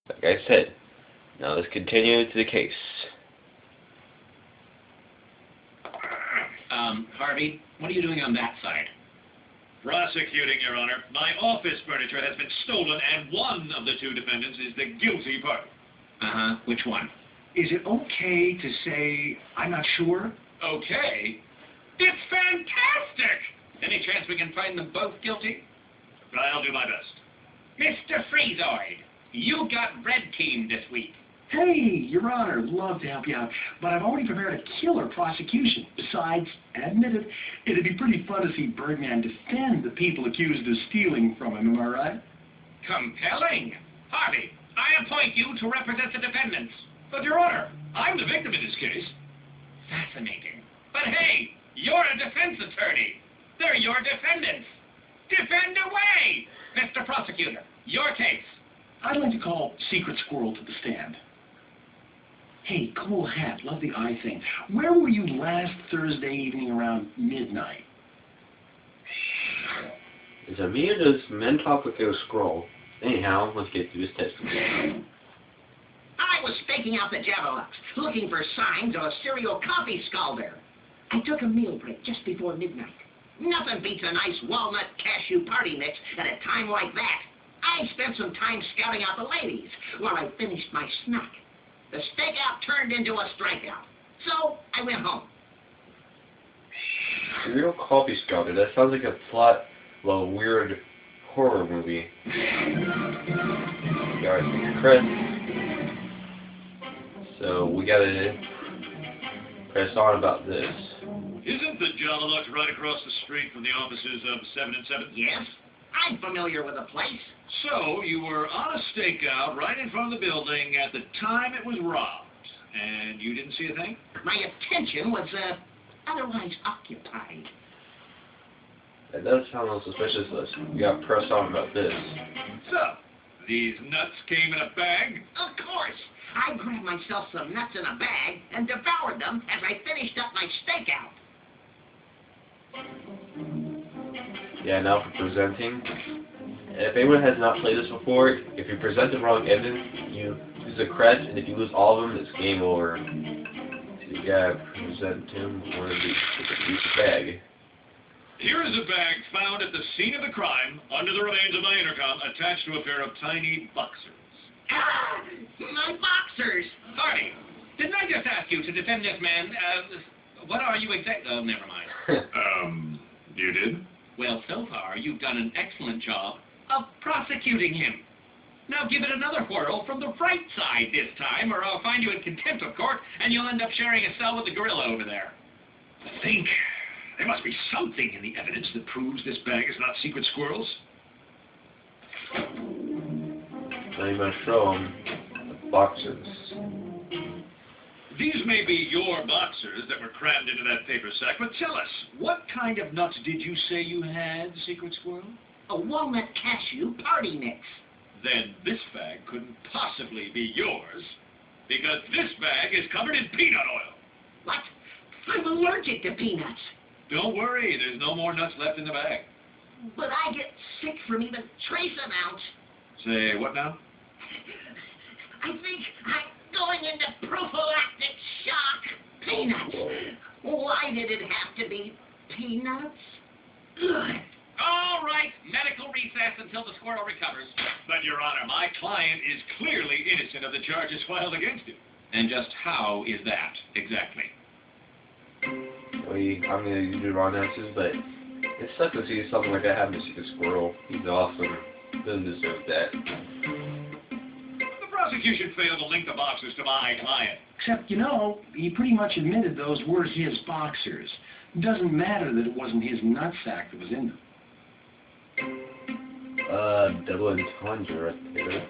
Like I said, now let's continue to the case. Harvey, what are you doing on that side? Prosecuting, Your Honor. My office furniture has been stolen, and one of the two defendants is the guilty party. Uh-huh. Which one? Is it okay to say, I'm not sure? Okay. It's fantastic! Any chance we can find them both guilty? I'll do my best. Mr. Freezoid, you got red teamed this week. Hey, Your Honor, love to help you out, but I've already prepared a killer prosecution. Besides, admit it, it'd be pretty fun to see Birdman defend the people accused of stealing from him, am I right? Compelling. Harvey, I appoint you to represent the defendants. But, Your Honor, I'm the victim in this case. Fascinating. But hey, you're a defense attorney. They're your defendants. Defend away! Mr. Prosecutor, your case. I'd like to call Secret Squirrel to the stand. Hey, cool hat, love the eye thing. Where were you last Thursday evening around midnight? It's a me or does men talk like a scroll? Anyhow, let's get through this testimony. I was staking out the Javelocks, looking for signs of a serial coffee scalder. I took a meal break just before midnight. Nothing beats a nice walnut cashew party mix at a time like that. I spent some time scouting out the ladies while I finished my snack. The stakeout turned into a strikeout, so I went home. Real coffee scouter, that sounds like a plot of a weird horror movie. Alright, Chris. So we gotta press on about this. Isn't the Javelocks right across the street from the offices of 7 and 7? Yes, I'm familiar with the place. So, you were on a stakeout right in front of the building at the time it was robbed, and you didn't see a thing? My attention was, otherwise occupied. That does sound a little suspicious. We gotta press on about this. So, these nuts came in a bag? Of course. I grabbed myself some nuts in a bag and devoured them as I finished up my stakeout. Yeah, now for presenting. If anyone has not played this before, if you present the wrong evidence, you lose a crest, and if you lose all of them, it's game over. So you gotta present him one of these bag. Here is a bag found at the scene of the crime, under the remains of my intercom, attached to a pair of tiny boxers. Ah, my boxers! Harvey, didn't I just ask you to defend this man? What are you exactly? Oh, never mind. You did? Well, so far, you've done an excellent job of prosecuting him. Now give it another whirl from the right side this time, or I'll find you in contempt of court, and you'll end up sharing a cell with the gorilla over there. I think there must be something in the evidence that proves this bag is not Secret Squirrel's. Now you must show him the boxes. These may be your boxers that were crammed into that paper sack, but tell us, what kind of nuts did you say you had, Secret Squirrel? A walnut cashew party mix. Then this bag couldn't possibly be yours, because this bag is covered in peanut oil. What? I'm allergic to peanuts. Don't worry, there's no more nuts left in the bag. But I get sick from even trace amounts. Say, what now? I think I'm going into prophylactic shock. Peanuts. Why did it have to be peanuts? Ugh. All right, medical recess until the squirrel recovers. But, Your Honor, my client is clearly innocent of the charges filed against him. And just how is that, exactly? I'm gonna use the wrong answers, but it sucks to see something like that happen to Secret Squirrel. He's awesome. Doesn't deserve that. The prosecution failed to link the boxers to my client. Except, you know, he pretty much admitted those were his boxers. It doesn't matter that it wasn't his nutsack that was in them. Double entendre right there.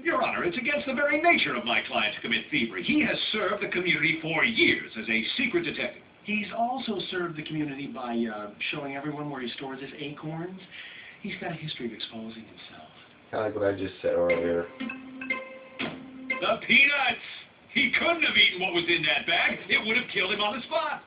Your Honor, it's against the very nature of my client to commit thievery. He has served the community for years as a secret detective. He's also served the community by showing everyone where he stores his acorns. He's got a history of exposing himself. Kind of like what I just said earlier. The peanuts! He couldn't have eaten what was in that bag. It would have killed him on the spot.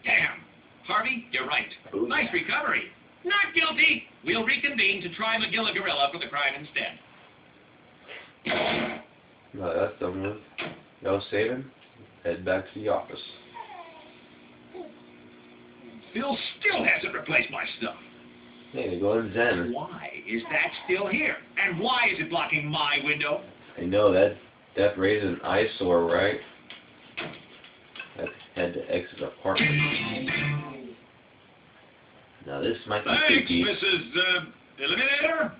Damn. Harvey, you're right. Ooh. Nice recovery. Not guilty. We'll reconvene to try Magilla Gorilla for the crime instead. That's done with. No saving. Head back to the office. Phil still hasn't replaced my stuff. Hey, they go in Zen. Why is that still here? And why is it blocking my window? I know that raises an eyesore, right? Let's head to exit apartment. Now this might be Thanks, creepy. Mrs. Eliminator.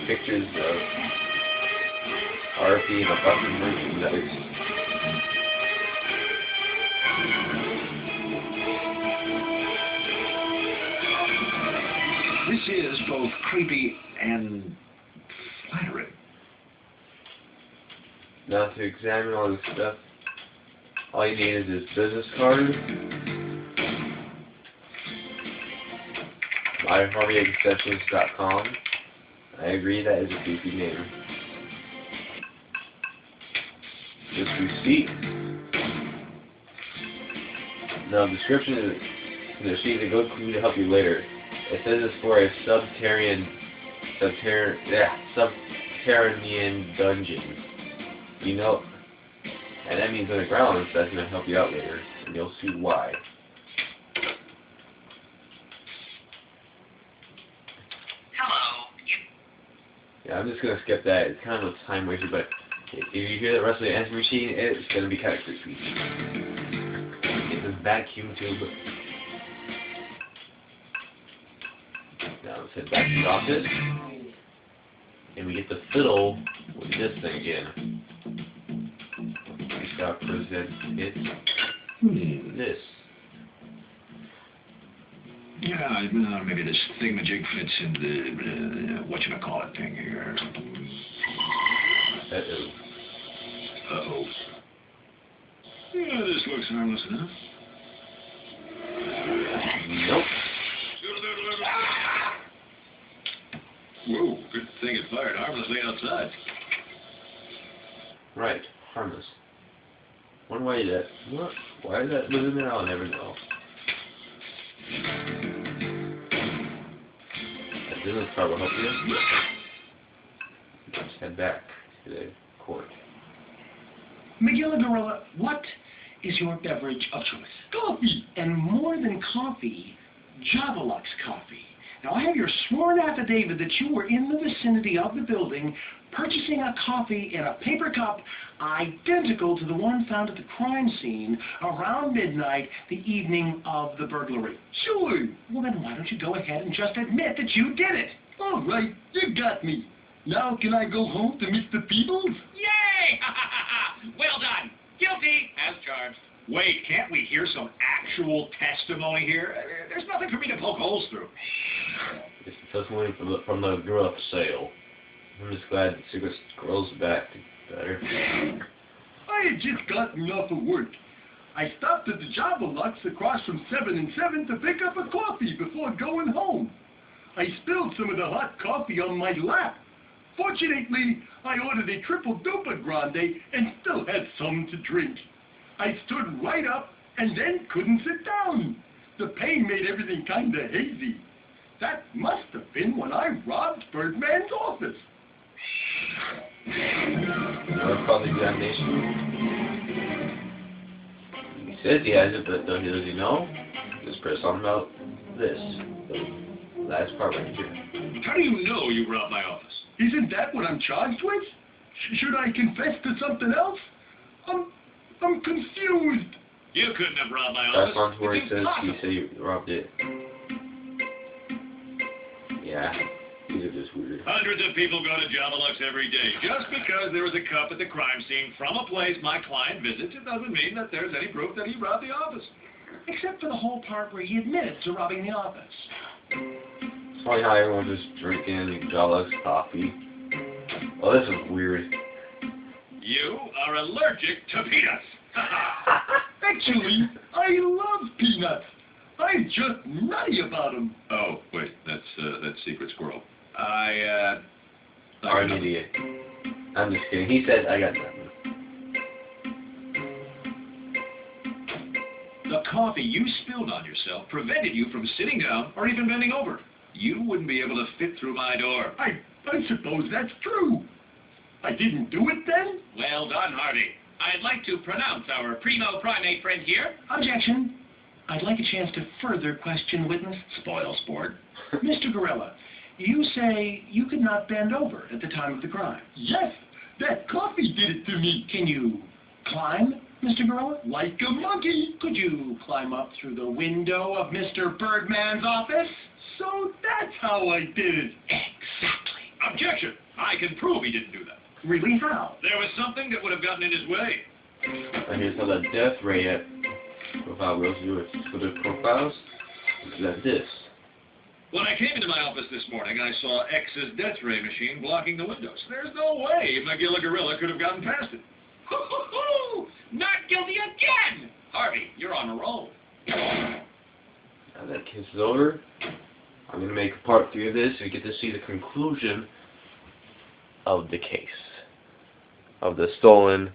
Pictures of Harvey and a bunch of merchandise. This is both creepy and flattering. Now to examine all this stuff, all you need is this business card. MyHarveyExtensions.com. I agree, that is a creepy name. This receipt. Now, description is the sheet a good clue to help you later. It says it's for a subterranean dungeon. You know, and that means underground, so that's going to help you out later, and you'll see why. Yeah, I'm just going to skip that. It's kind of a time waster, but if you hear the rest of the answer machine, it's going to be kind of creepy. It's a vacuum tube. Now let's head back to the office. And we get to fiddle with this thing again. We got present it. This. Yeah, maybe this thingamajig fits in the whatchamacallit thing here. Uh-oh. Uh-oh. Yeah, this looks harmless enough. Nope. Whoa, good thing it fired harmlessly outside. Right, harmless. One way that. What? Why is that was in there? I'll never know. That business card will help you. Let's head back to the court. Magilla Gorilla, what is your beverage of choice? Coffee! And more than coffee, Javelux coffee. Now, I have your sworn affidavit that you were in the vicinity of the building purchasing a coffee in a paper cup identical to the one found at the crime scene around midnight the evening of the burglary. Sure. Well, then why don't you go ahead and just admit that you did it? All right, you got me. Now can I go home to Mr. Peebles? Yay! Well done. Guilty as charged. Wait, can't we hear some actual testimony here? There's nothing for me to poke holes through. It's the testimony from the girl at the sale. I'm just glad the secret girl's back better. I had just gotten off of work. I stopped at the Javelux across from 7 and 7 to pick up a coffee before going home. I spilled some of the hot coffee on my lap. Fortunately, I ordered a triple duper grande and still had some to drink. I stood right up and then couldn't sit down. The pain made everything kind of hazy. That must have been when I robbed Birdman's office. What's called the examination? He says he has it, but does he know? Just press on about this. The last part right here. How do you know you robbed my office? Isn't that what I'm charged with? Should I confess to something else? I'm confused. You couldn't have robbed my Press office. on to where he It's says impossible. you say you robbed it. Yeah, these are just weird. Hundreds of people go to Javelux every day. Just because there was a cup at the crime scene from a place my client visits, it doesn't mean that there's any proof that he robbed the office. Except for the whole part where he admitted to robbing the office. It's funny how everyone's just drinking Javelux coffee. Oh, this is weird. You are allergic to peanuts. Actually, I love peanuts. I'm just nutty about them. Oh, wait, that's Secret Squirrel. I'm an idiot. I'm just kidding. He said I got nothing. The coffee you spilled on yourself prevented you from sitting down or even bending over. You wouldn't be able to fit through my door. I suppose that's true. I didn't do it then? Well done, Harvey. I'd like to pronounce our primo primate friend here. Objection. I'd like a chance to further question witness. Spoil sport. Mr. Gorilla, you say you could not bend over at the time of the crime. Yes, that coffee did it to me. Can you climb, Mr. Gorilla? Like a monkey. Could you climb up through the window of Mr. Birdman's office? So that's how I did it. Exactly. Objection! I can prove he didn't do that. Really, how? There was something that would have gotten in his way. And here's how the death rate profile goes through its Twitter profiles. It's like this. When I came into my office this morning, I saw X's death ray machine blocking the windows. There's no way Magilla Gorilla could have gotten past it. Hoo-hoo-hoo! Not guilty again! Harvey, you're on a roll. Now that case is over. I'm going to make part 3 of this so you get to see the conclusion of the case. Of the stolen